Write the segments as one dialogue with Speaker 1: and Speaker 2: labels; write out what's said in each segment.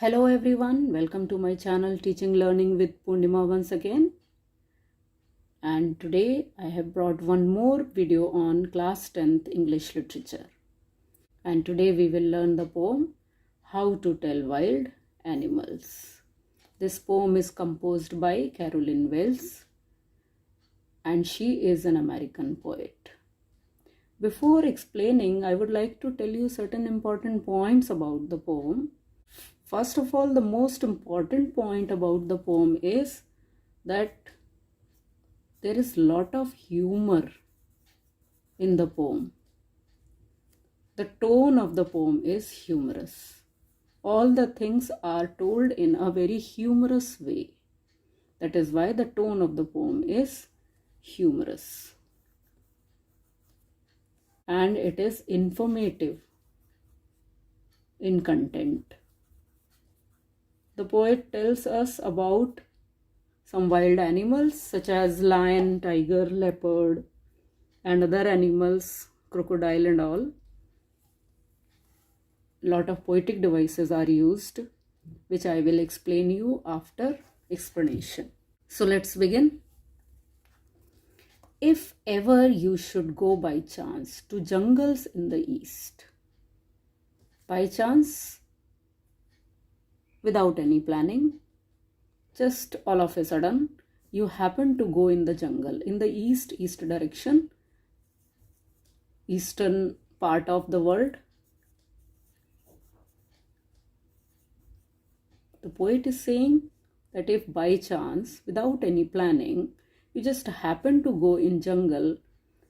Speaker 1: Hello everyone, welcome to my channel Teaching Learning with Purnima once again. And today I have brought one more video on class 10th English literature. And today we will learn the poem How to Tell Wild Animals. This poem is composed by Carolyn Wells and she is an American poet. Before explaining, I would like to tell you certain important points about the poem. First of all, the most important point about the poem is that there is a lot of humor in the poem. The tone of the poem is humorous. All the things are told in a very humorous way. That is why the tone of the poem is humorous. And it is informative in content. The poet tells us about some wild animals such as lion, tiger, leopard and other animals, crocodile and all. Lot of poetic devices are used, which I will explain you after explanation. So let's begin. If ever you should go by chance to jungles in the east, by chance, without any planning, just all of a sudden you happen to go in the jungle in the east direction, eastern part of the world. The poet is saying that if by chance, without any planning, you just happen to go in jungle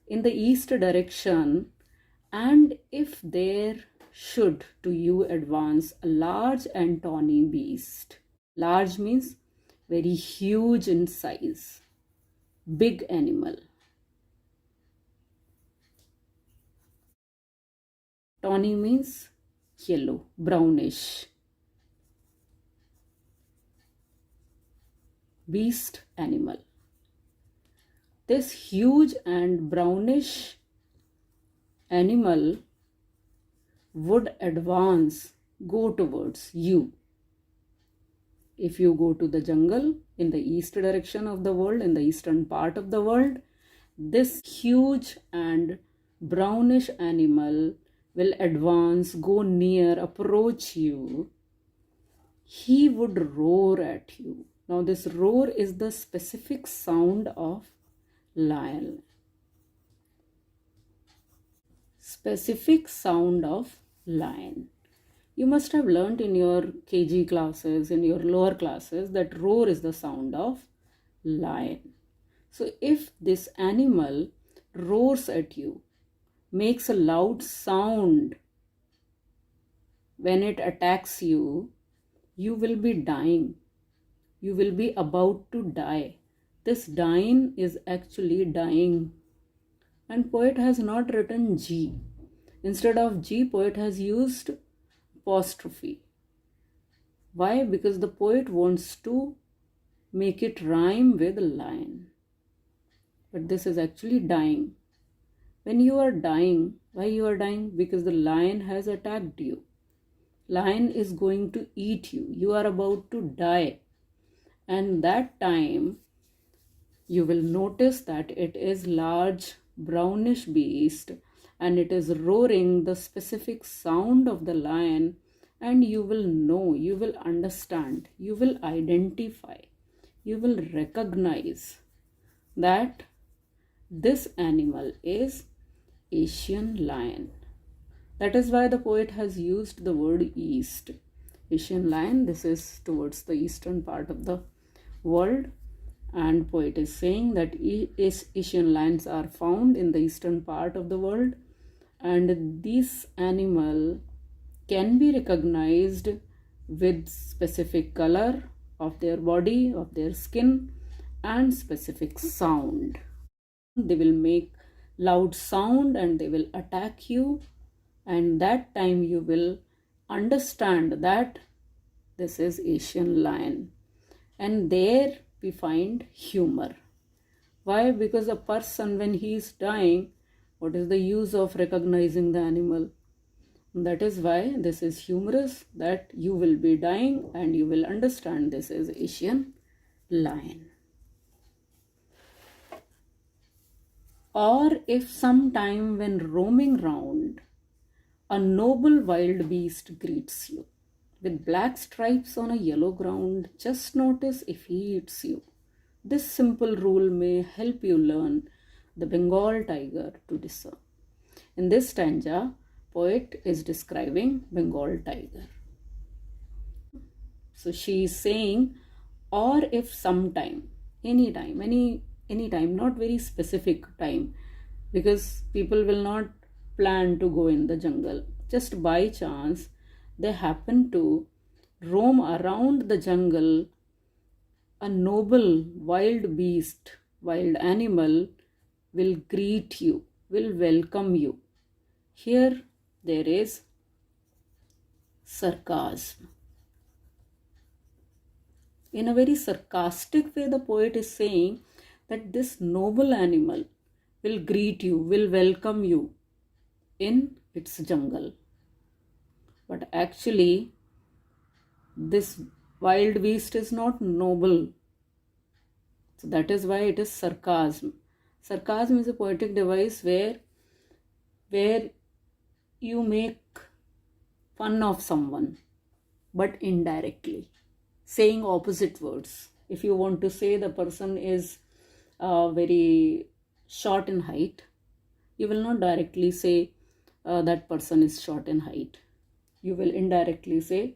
Speaker 1: in the east direction, and if there should to you advance a large and tawny beast. Large means very huge in size, big animal. Tawny means yellow, brownish. Beast, animal. This huge and brownish animal would advance, go towards you. If you go to the jungle in the east direction of the world, in the eastern part of the world, this huge and brownish animal will advance, go near, approach you. He would roar at you. Now this roar is the specific sound of lion. Specific sound of lion. You must have learnt in your KG classes, in your lower classes, that roar is the sound of lion. So if this animal roars at you, makes a loud sound when it attacks you, you will be dying. You will be about to die. This dying is actually dying. And poet has not written G. Instead of G, poet has used apostrophe. Why? Because the poet wants to make it rhyme with lion. But this is actually dying. When you are dying, why you are dying? Because the lion has attacked you. Lion is going to eat you. You are about to die. And that time, you will notice that it is large brownish beast and it is roaring the specific sound of the lion, and you will know, you will understand, you will identify, you will recognize that this animal is Asian lion. That is why the poet has used the word east. Asian lion, this is towards the eastern part of the world, and poet is saying that Asian lions are found in the eastern part of the world, and this animal can be recognized with specific color of their body, of their skin, and specific sound. They will make loud sound and they will attack you, and that time you will understand that this is Asian lion. And there we find humor. Why? Because a person, when he is dying, what is the use of recognizing the animal? That is why this is humorous, that you will be dying and you will understand this is Asian lion. Or if sometime when roaming round, a noble wild beast greets you, with black stripes on a yellow ground, just notice if he eats you. This simple rule may help you learn the Bengal tiger to discern. In this stanza, poet is describing Bengal tiger. So she is saying, or if sometime, anytime, any time, not very specific time, because people will not plan to go in the jungle. Just by chance, they happen to roam around the jungle, a noble wild beast, wild animal will greet you, will welcome you. Here there is sarcasm. In a very sarcastic way, the poet is saying that this noble animal will greet you, will welcome you in its jungle. But actually, this wild beast is not noble. So that is why it is sarcasm. Sarcasm is a poetic device where you make fun of someone, but indirectly, saying opposite words. If you want to say the person is very short in height, you will not directly say that person is short in height. You will indirectly say,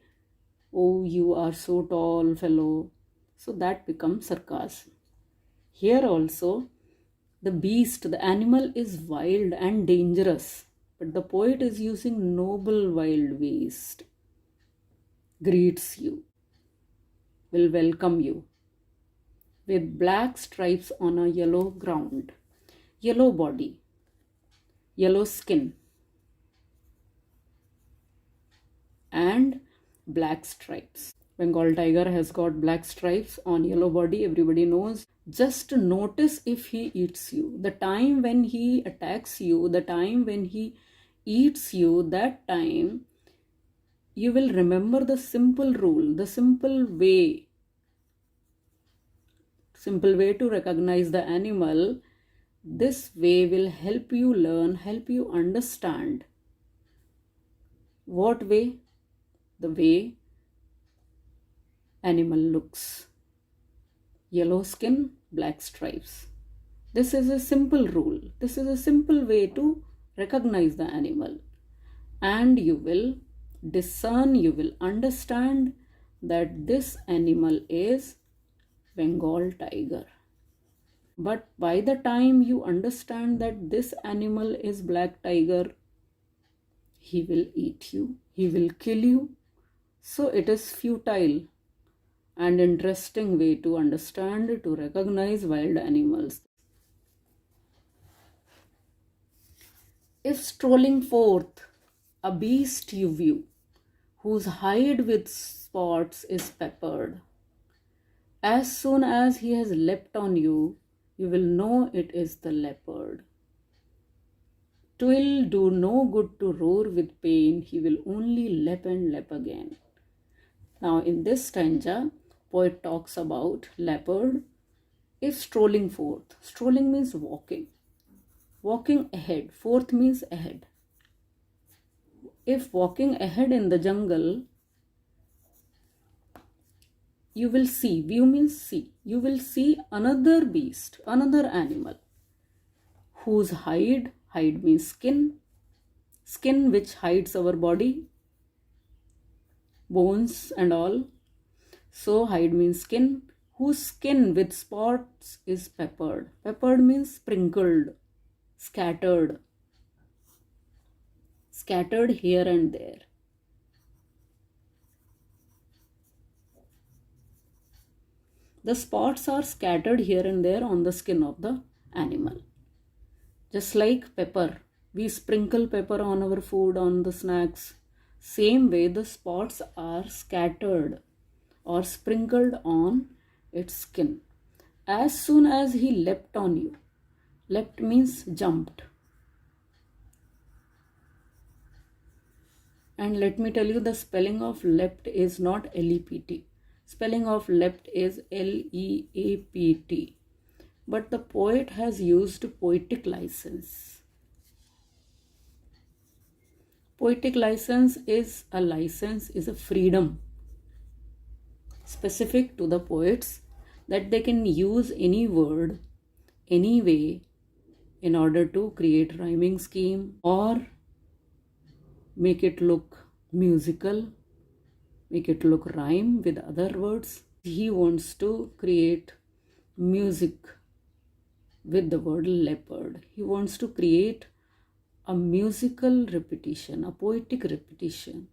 Speaker 1: oh, you are so tall, fellow. So that becomes sarcasm. Here also, the beast, the animal is wild and dangerous, but the poet is using noble wild beast. Greets you, will welcome you, with black stripes on a yellow ground, yellow body, yellow skin, and black stripes. Bengal tiger has got black stripes on yellow body, everybody knows. Just notice if he eats you. The time when he attacks you, the time when he eats you, that time you will remember the simple rule, the simple way to recognize the animal. This way will help you learn, help you understand. What way? The way animal looks. Yellow skin, black stripes. This is a simple rule. This is a simple way to recognize the animal. And you will discern, you will understand that this animal is Bengal tiger. But by the time you understand that this animal is black tiger, he will eat you, he will kill you. So it is futile and interesting way to understand, to recognize wild animals. If strolling forth a beast you view, whose hide with spots is peppered, as soon as he has leapt on you, you will know it is the leopard. 'Twill do no good to roar with pain, he will only leap and leap again. Now in this stanza, poet talks about leopard. If strolling forth, strolling means walking. Walking ahead, forth means ahead. If walking ahead in the jungle, you will see, view means see, you will see another beast, another animal, whose hide means skin, skin which hides our body, bones and all. So hide means skin, whose skin with spots is peppered. Peppered means sprinkled, scattered here and there. The spots are scattered here and there on the skin of the animal. Just like pepper, we sprinkle pepper on our food, on the snacks. Same way the spots are scattered or sprinkled on its skin. As soon as he leapt on you, leapt means jumped. And let me tell you, the spelling of leapt is not L-E-P-T. Spelling of leapt is L-E-A-P-T. But the poet has used poetic license. Poetic license is a freedom specific to the poets, that they can use any word, any way, in order to create rhyming scheme or make it look musical, make it look rhyme with other words. He wants to create music with the word leopard. He wants to create a musical repetition, a poetic repetition.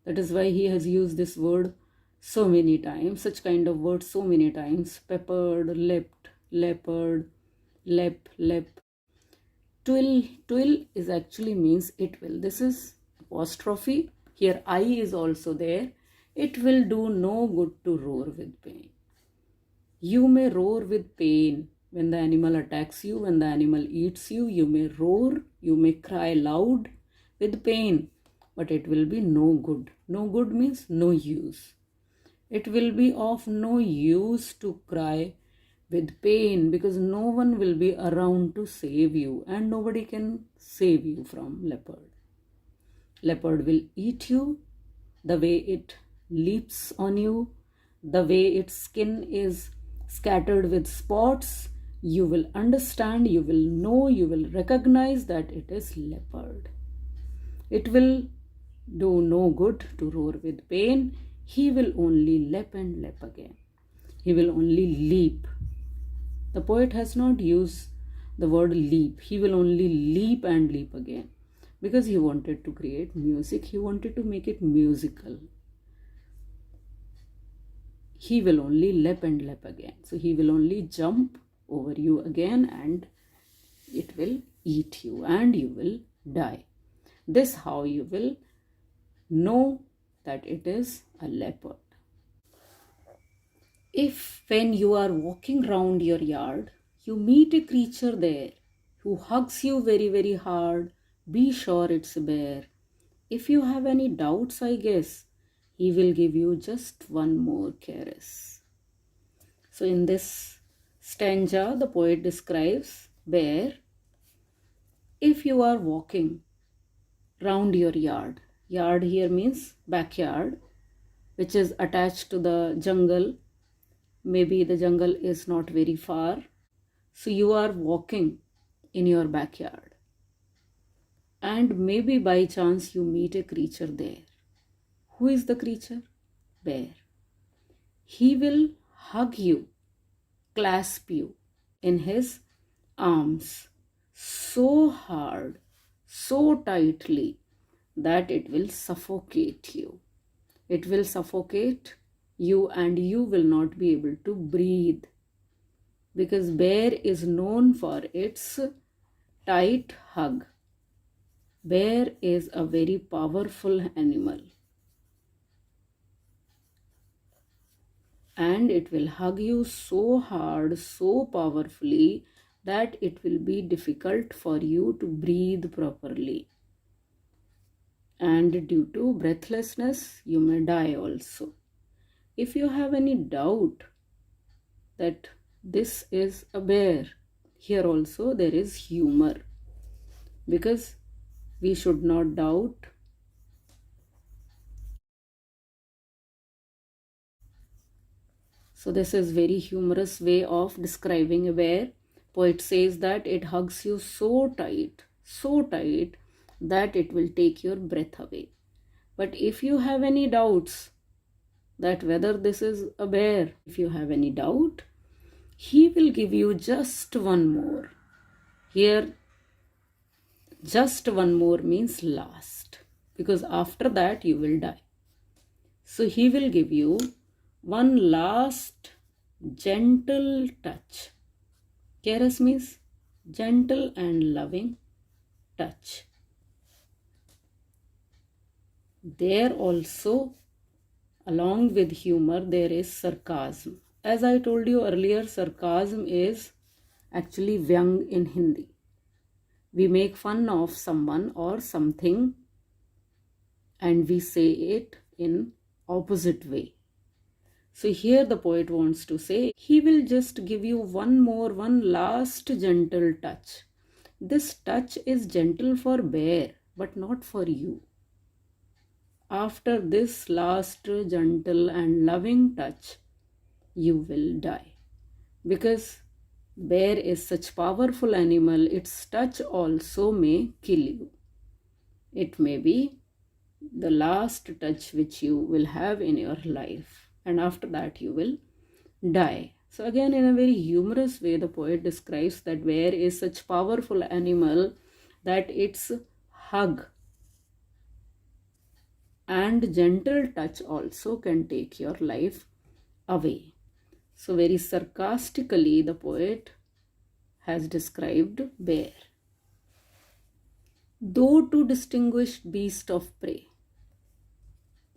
Speaker 1: That is why he has used this word so many times, such kind of words so many times. Peppered, leapt, leopard, lep. Twill is actually means it will. This is apostrophe. Here I is also there. It will do no good to roar with pain. You may roar with pain when the animal attacks you, when the animal eats you. You may roar, you may cry loud with pain, but it will be no good. No good means no use. It will be of no use to cry with pain, because no one will be around to save you, and nobody can save you from leopard. Leopard will eat you the way it leaps on you, the way its skin is scattered with spots. You will understand, you will know, you will recognize that it is leopard. It will do no good to roar with pain. He will only leap and leap again. He will only leap. The poet has not used the word leap. He will only leap and leap again, because he wanted to create music. He wanted to make it musical. He will only leap and leap again. So he will only jump over you again, and it will eat you and you will die. This how you will know that it is a leopard. If when you are walking round your yard, you meet a creature there who hugs you very, very hard, be sure it's a bear. If you have any doubts, I guess, he will give you just one more caress. So in this stanza, the poet describes bear. If you are walking round your yard, yard here means backyard, which is attached to the jungle. Maybe the jungle is not very far. So you are walking in your backyard, and maybe by chance you meet a creature there. Who is the creature? Bear. He will hug you, clasp you in his arms so hard, so tightly, that it will suffocate you. It will suffocate you, and you will not be able to breathe, because bear is known for its tight hug. Bear is a very powerful animal, and it will hug you so hard, so powerfully, that it will be difficult for you to breathe properly. And due to breathlessness, you may die also. If you have any doubt that this is a bear, here also there is humor, because we should not doubt. So this is very humorous way of describing a bear. Poet says that it hugs you so tight that it will take your breath away. But if you have any doubts that whether this is a bear, if you have any doubt, he will give you just one more. Here, just one more means last, because after that you will die. So he will give you one last gentle touch. Caress means gentle and loving touch. There also, along with humor, there is sarcasm. As I told you earlier, sarcasm is actually vyang in Hindi. We make fun of someone or something, and we say it in opposite way. So here the poet wants to say, he will just give you one last gentle touch. This touch is gentle for bear, but not for you. After this last gentle and loving touch, you will die. Because bear is such powerful animal, its touch also may kill you. It may be the last touch which you will have in your life, and after that you will die. So again, in a very humorous way, the poet describes that bear is such powerful animal that its hug and gentle touch also can take your life away. So very sarcastically the poet has described bear. Though to distinguish beast of prey,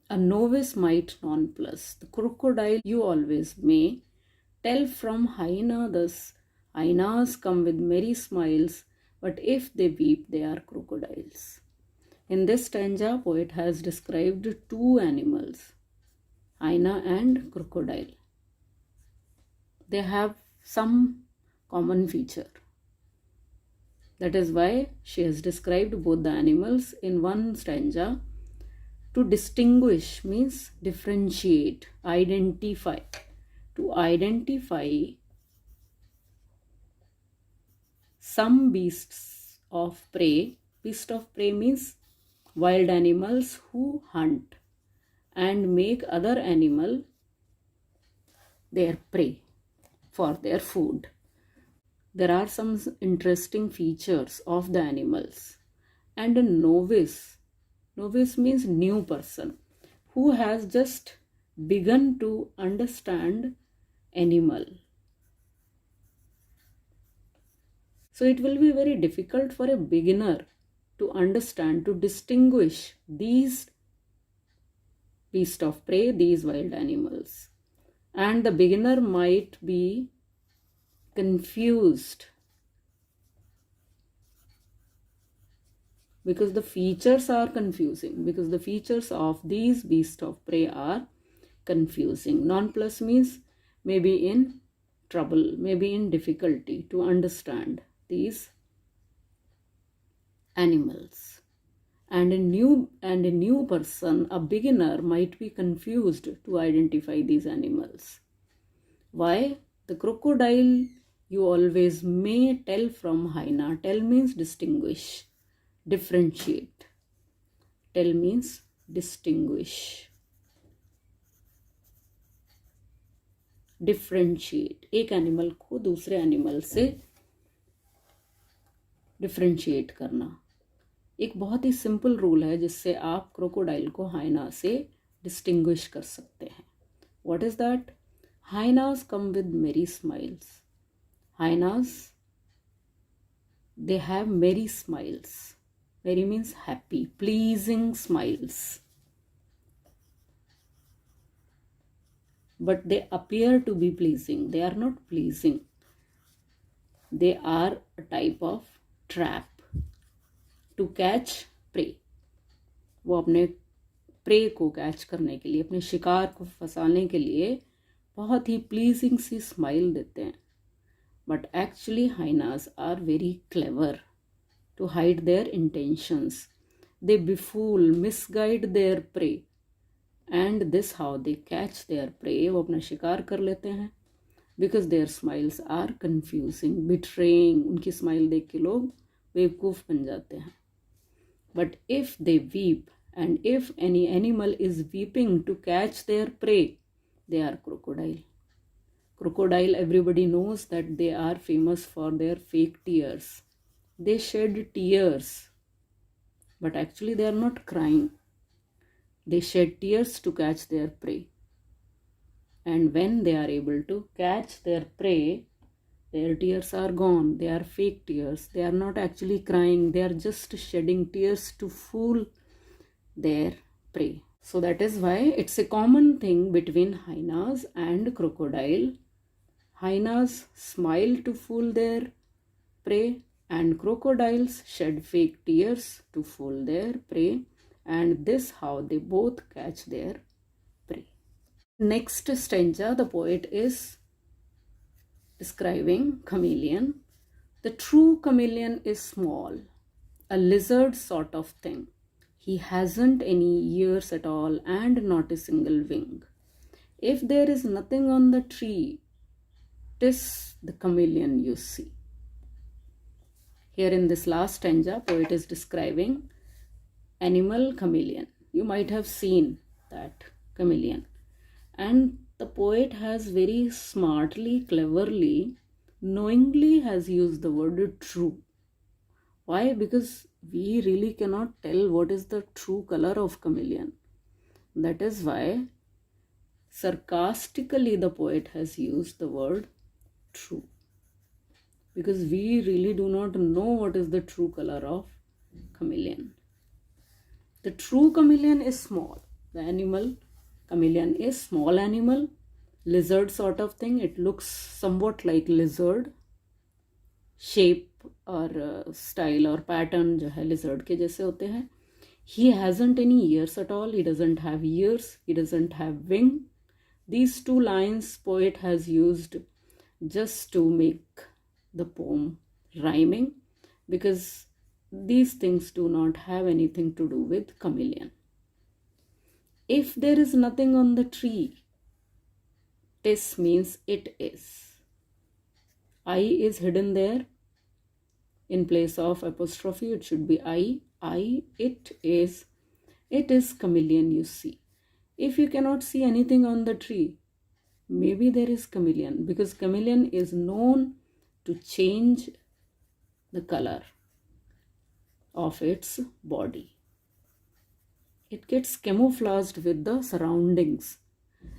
Speaker 1: a novice might nonplus, the crocodile you always may tell from hyena thus. Hyenas come with merry smiles, but if they weep, they are crocodiles. In this stanza, poet has described two animals, hyena and crocodile. They have some common feature. That is why she has described both the animals in one stanza. To distinguish means differentiate, identify. To identify some beasts of prey. Beast of prey means wild animals who hunt and make other animal their prey for their food. There are some interesting features of the animals. And a novice means new person who has just begun to understand animal. So it will be very difficult for a beginner to understand, to distinguish these beasts of prey, these wild animals. And the beginner might be confused because the features are confusing, because the features of these beasts of prey are confusing. Nonplus means maybe in trouble, maybe in difficulty to understand these animals. And a new person, a beginner, might be confused to identify these animals. Why? The crocodile you always may tell from hyena. Tell means distinguish, differentiate. Tell means distinguish, differentiate. एक animal को दूसरे animal से differentiate करना एक बहुत ही simple rule है जिससे आप क्रोकोडाइल को हाइना से डिस्टिंग्विश कर सकते हैं. What is that? Hyenas come with merry smiles. Hyenas, they have merry smiles. Merry means happy, pleasing smiles. But they appear to be pleasing. They are not pleasing. They are a type of trap to catch prey. वो अपने prey को catch करने के लिए, अपने शिकार को फंसाने के लिए बहुत ही प्लीजिंग सी स्माइल देते हैं. But actually hyenas are very clever to hide their intentions. They befool, misguide their prey, and this how they catch their prey. वो अपना शिकार कर लेते हैं because their smiles are confusing, betraying. उनकी स्माइल देख के लोग बेवकूफ़ बन जाते हैं. But if they weep and if any animal is weeping to catch their prey, they are crocodile. Crocodile, everybody knows that they are famous for their fake tears. They shed tears, but actually they are not crying. They shed tears to catch their prey. And when they are able to catch their prey, their tears are gone. They are fake tears. They are not actually crying. They are just shedding tears to fool their prey. So that is why it's a common thing between hyenas and crocodile. Hyenas smile to fool their prey and crocodiles shed fake tears to fool their prey. and this how they both catch their prey. Next stanza, the poet is describing chameleon. The true chameleon is small, a lizard sort of thing. He hasn't any ears at all and not a single wing. If there is nothing on the tree, 'tis the chameleon you see. Here in this last stanza, poet is describing animal chameleon. You might have seen that chameleon. And the poet has very smartly, cleverly, knowingly has used the word true. Why? Because we really cannot tell what is the true color of chameleon. That is why sarcastically the poet has used the word true. Because we really do not know what is the true color of chameleon. The true chameleon is small. The animal chameleon is small animal, lizard sort of thing. It looks somewhat like lizard. Shape और style और pattern जो है lizard के जैसे होते हैं. He hasn't any ears at all. He doesn't have ears. He doesn't have wing. These two lines poet has used just to make the poem rhyming, because these things do not have anything to do with chameleon. If there is nothing on the tree, this means it is. I is hidden there. In place of apostrophe, it should be I. It is chameleon you see. If you cannot see anything on the tree, maybe there is chameleon, because chameleon is known to change the color of its body. It gets camouflaged with the surroundings.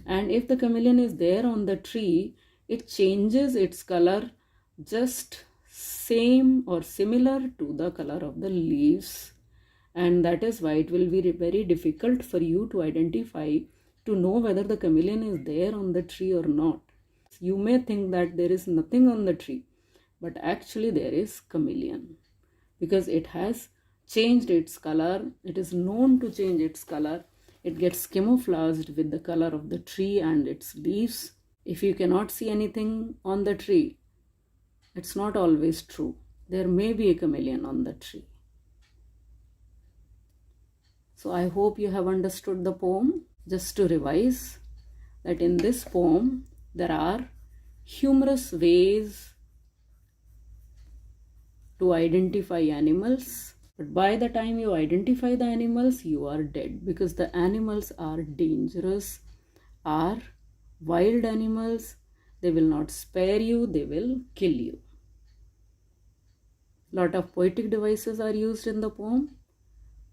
Speaker 1: And if the chameleon is there on the tree, it changes its color just same or similar to the color of the leaves. And that is why it will be very difficult for you to identify, to know whether the chameleon is there on the tree or not. You may think that there is nothing on the tree, but actually there is chameleon, because it has changed its color. It is known to change its color. It gets camouflaged with the color of the tree and its leaves. If you cannot see anything on the tree, it's not always true. There may be a chameleon on the tree. So I hope you have understood the poem. Just to revise, that in this poem there are humorous ways to identify animals, but by the time you identify the animals, you are dead, because the animals are dangerous, are wild animals. They will not spare you, they will kill you. Lot of poetic devices are used in the poem.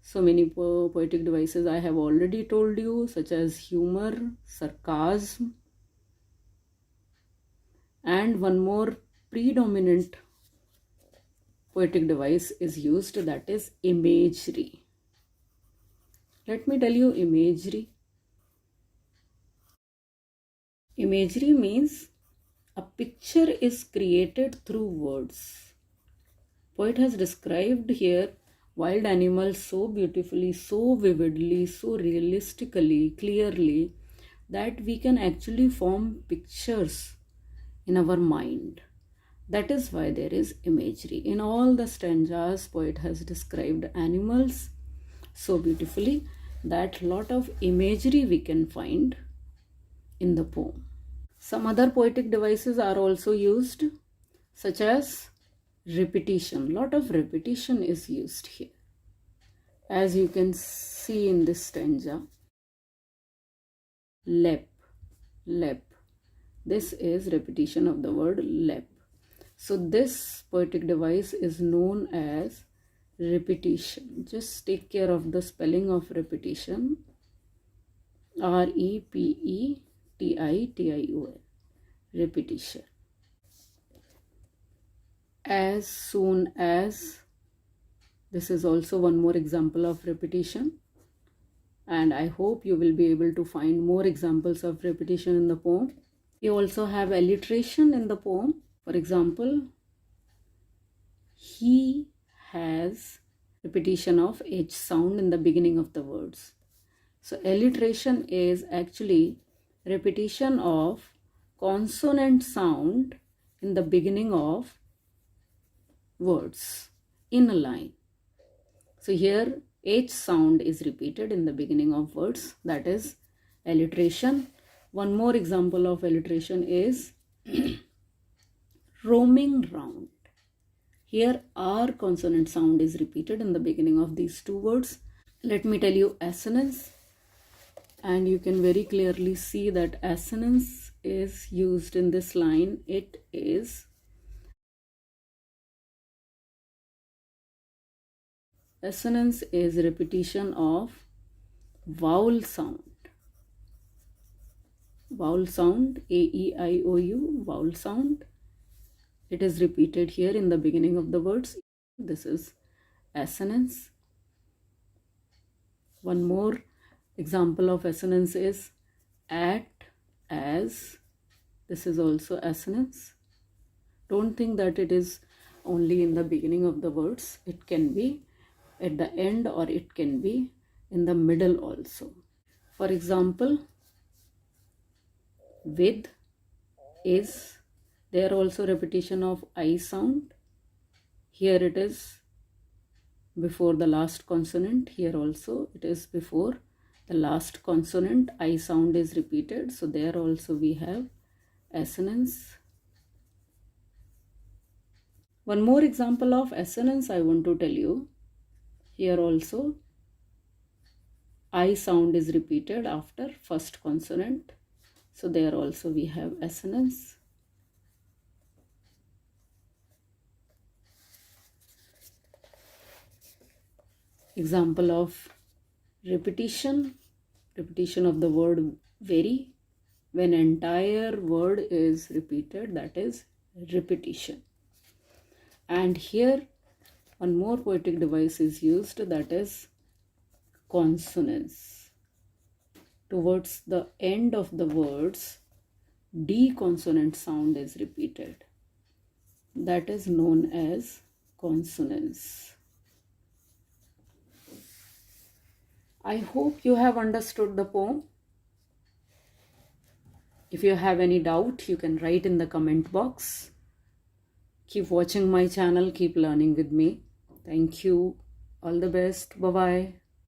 Speaker 1: So many poetic devices I have already told you, such as humor, sarcasm, and one more predominant poetic device is used, that is imagery. Let me tell you imagery. Imagery means a picture is created through words. Poet has described here wild animals so beautifully, so vividly, so realistically, clearly, that we can actually form pictures in our mind. That is why there is imagery. In all the stanzas, poet has described animals so beautifully that lot of imagery we can find in the poem. Some other poetic devices are also used, such as repetition. Lot of repetition is used here. As you can see in this stanza, lep. This is repetition of the word lep. So this poetic device is known as repetition. Just take care of the spelling of repetition. R-E-P-E-T-I-T-I-O-N. Repetition. As soon as. This is also one more example of repetition. And I hope you will be able to find more examples of repetition in the poem. You also have alliteration in the poem. For example, he has repetition of H sound in the beginning of the words. So alliteration is actually repetition of consonant sound in the beginning of words in a line. So here H sound is repeated in the beginning of words, that is alliteration. One more example of alliteration is roaming round. Here R consonant sound is repeated in the beginning of these two words. Let me tell you assonance, and you can very clearly see that assonance is used in this line. It is assonance is repetition of vowel sound. Vowel sound, A-E-I-O-U, vowel sound. It is repeated here in the beginning of the words. This is assonance. One more example of assonance is at, as. This is also assonance. Don't think that it is only in the beginning of the words. It can be at the end, or it can be in the middle also. For example, with, is, there also repetition of I sound. Here it is before the last consonant. Here also it is before the last consonant. I sound is repeated. So there also we have assonance. One more example of assonance I want to tell you. Here also I sound is repeated after first consonant. So there also we have assonance. Example of repetition of the word very. When entire word is repeated, that is repetition. And here one more poetic device is used, that is consonance. Towards the end of the words, D consonant sound is repeated. That is known as consonance. I hope you have understood the poem. If you have any doubt, you can write in the comment box. Keep watching my channel, keep learning with me. Thank you. All the best. Bye-bye.